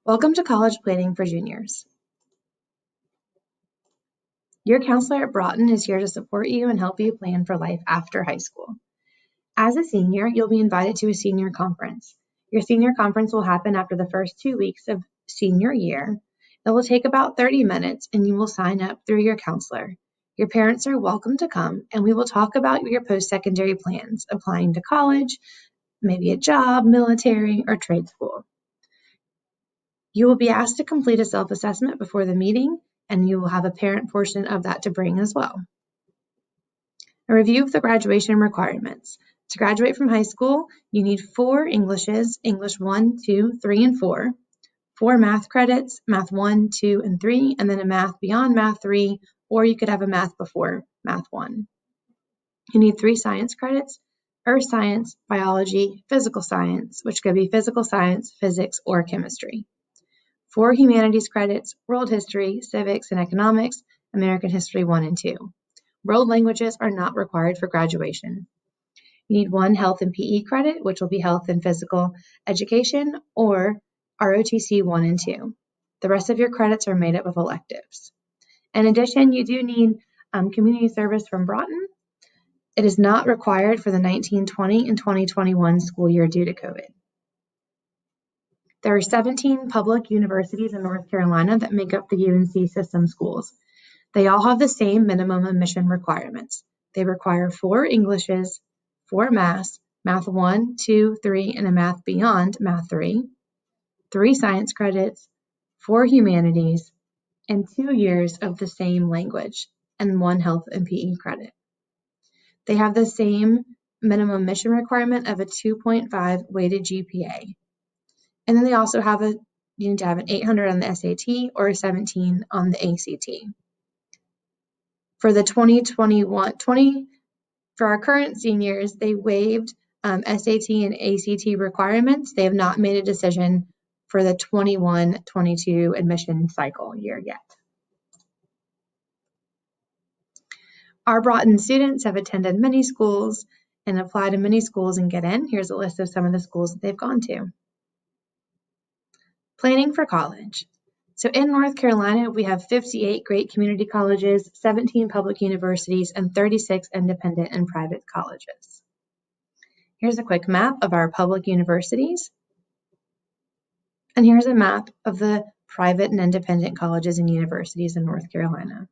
Welcome to College Planning for Juniors. Your counselor at Broughton is here to support you and help you plan for life after high school. As a senior, you'll be invited to a senior conference. Your senior conference will happen after the first 2 weeks of senior year. It will take about 30 minutes and you will sign up through your counselor. Your parents are welcome to come and we will talk about your post-secondary plans, applying to college, maybe a job, military, or trade school. You will be asked to complete a self-assessment before the meeting, and you will have a parent portion of that to bring as well. A review of the graduation requirements. To graduate from high school, you need 4 Englishes, English 1, 2, 3, and 4, 4 math credits, math 1, 2, and 3, and then a math beyond math 3, or you could have a math before math 1. You need 3 science credits, earth science, biology, physical science, which could be physical science, physics, or chemistry. 4 humanities credits, world history, civics and economics, American history 1 and 2. World languages are not required for graduation. You need 1 health and PE credit, which will be health and physical education, or ROTC 1 and 2. The rest of your credits are made up of electives. In addition, you do need community service from Broughton. It is not required for the 1920 and 2021 school year due to COVID. There are 17 public universities in North Carolina that make up the UNC system schools. They all have the same minimum admission requirements. They require 4 Englishes, 4 maths, math 1, 2, 3, and a math beyond math 3, 3 science credits, 4 humanities, and 2 years of the same language, and 1 health and PE credit. They have the same minimum admission requirement of a 2.5 weighted GPA. And then they also have you need to have an 800 on the SAT or a 17 on the ACT. For the 2021, for our current seniors, they waived SAT and ACT requirements. They have not made a decision for the 21-22 admission cycle year yet. Our Broughton students have attended many schools and applied to many schools and get in. Here's a list of some of the schools that they've gone to. Planning for college. So in North Carolina, we have 58 great community colleges, 17 public universities, and 36 independent and private colleges. Here's a quick map of our public universities. And here's a map of the private and independent colleges and universities in North Carolina.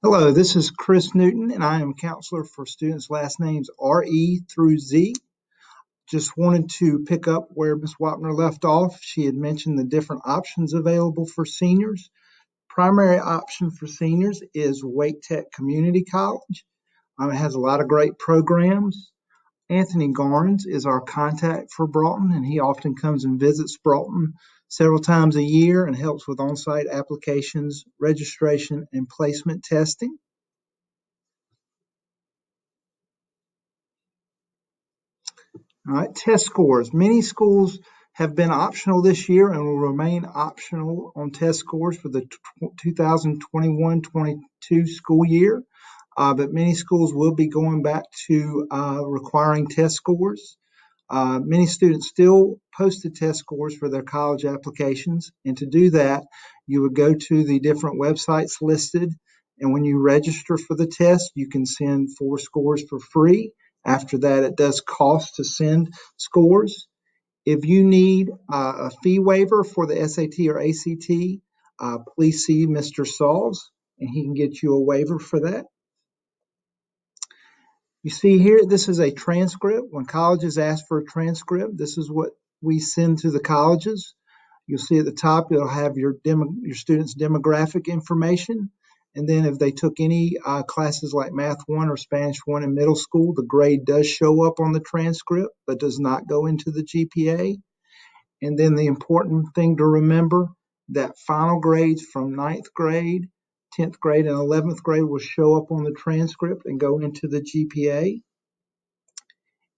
Hello, this is Chris Newton, and I am counselor for students' last names R-E through Z. Just wanted to pick up where Ms. Wapner left off. She had mentioned the different options available for seniors. Primary option for seniors is Wake Tech Community College. It has a lot of great programs. Anthony Garnes is our contact for Broughton, and he often comes and visits Broughton several times a year and helps with on-site applications, registration, and placement testing. All right, test scores. Many schools have been optional this year and will remain optional on test scores for the 2021-22 school year, but many schools will be going back to requiring test scores. Many students still post the test scores for their college applications, and to do that, you would go to the different websites listed, and when you register for the test, you can send 4 scores for free. After that, it does cost to send scores. If you need a fee waiver for the SAT or ACT, please see Mr. Sauls, and he can get you a waiver for that. You see here, this is a transcript. When colleges ask for a transcript, this is what we send to the colleges. You'll see at the top, it'll have your students' demographic information. And then if they took any classes like Math 1 or Spanish 1 in middle school, the grade does show up on the transcript, but does not go into the GPA. And then the important thing to remember, that final grades from 9th grade, 10th grade, and 11th grade will show up on the transcript and go into the GPA.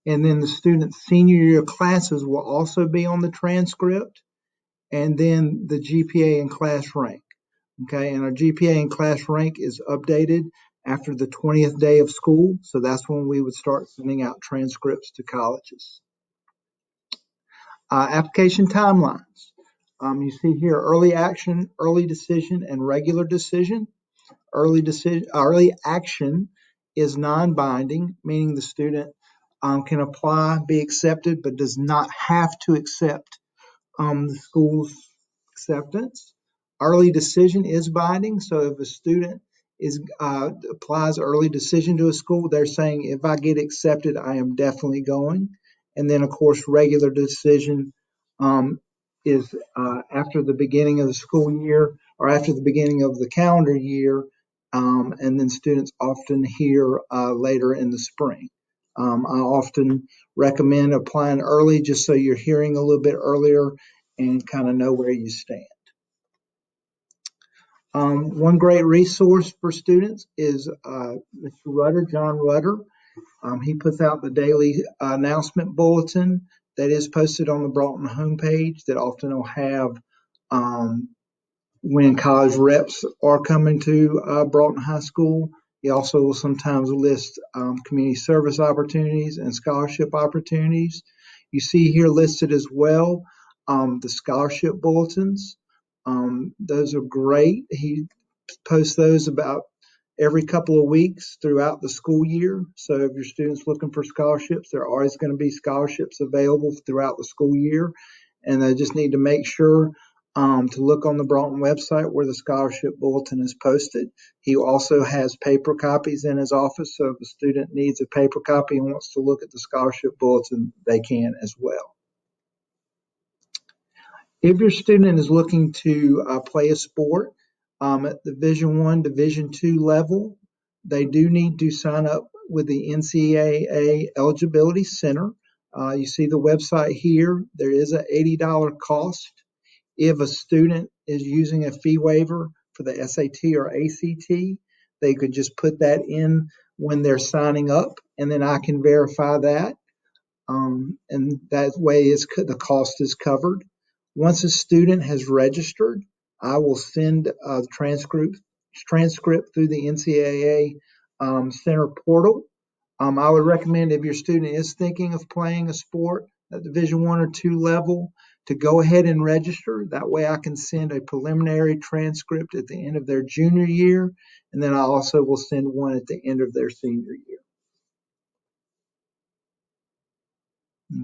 And then the student's senior year classes will also be on the transcript, and then the GPA and class rank. Okay, and our GPA and class rank is updated after the 20th day of school, so that's when we would start sending out transcripts to colleges. Application timelines. You see here early action, early decision, and regular decision. Early action is non-binding, meaning the student can apply, be accepted, but does not have to accept the school's acceptance. Early decision is binding, so if a student applies early decision to a school, they're saying, if I get accepted, I am definitely going. And then, of course, regular decision is after the beginning of the school year or after the beginning of the calendar year, and then students often hear later in the spring. I often recommend applying early just so you're hearing a little bit earlier and kind of know where you stand. One great resource for students is Mr. Rutter, John Rutter. He puts out the daily announcement bulletin that is posted on the Broughton homepage that often will have when college reps are coming to Broughton High School. He also will sometimes list community service opportunities and scholarship opportunities. You see here listed as well the scholarship bulletins. Those are great. He posts those about every couple of weeks throughout the school year. So if your student's looking for scholarships, there are always going to be scholarships available throughout the school year. And they just need to make sure to look on the Broughton website where the scholarship bulletin is posted. He also has paper copies in his office, so if a student needs a paper copy and wants to look at the scholarship bulletin, they can as well. If your student is looking to play a sport at Division I, Division II level, they do need to sign up with the NCAA Eligibility Center. You see the website here. There is an $80 cost. If a student is using a fee waiver for the SAT or ACT, they could just put that in when they're signing up, and then I can verify that. And that way the cost is covered. Once a student has registered, I will send a transcript through the NCAA Center portal. I would recommend if your student is thinking of playing a sport at Division I or II level to go ahead and register. That way I can send a preliminary transcript at the end of their junior year, and then I also will send one at the end of their senior year.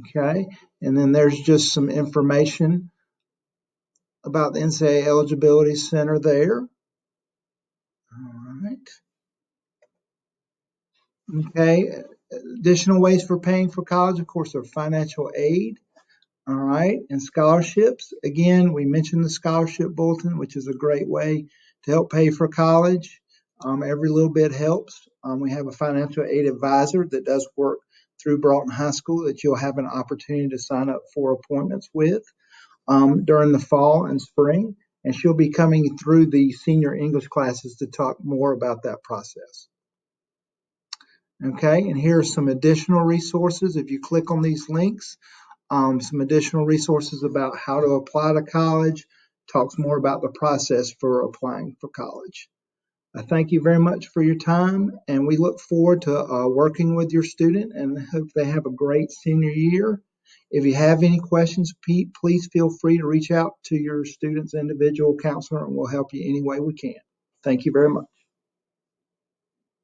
Okay, and then there's just some information about the NCAA Eligibility Center there. All right. Okay, additional ways for paying for college, of course, are financial aid. All right, and scholarships. Again, we mentioned the scholarship bulletin, which is a great way to help pay for college. Every little bit helps. We have a financial aid advisor that does work through Broughton High School that you'll have an opportunity to sign up for appointments with during the fall and spring. And she'll be coming through the senior English classes to talk more about that process. Okay, and here are some additional resources. If you click on these links, some additional resources about how to apply to college, talks more about the process for applying for college. I thank you very much for your time, and we look forward to working with your student and hope they have a great senior year. If you have any questions, please feel free to reach out to your student's individual counselor, and we'll help you any way we can. Thank you very much.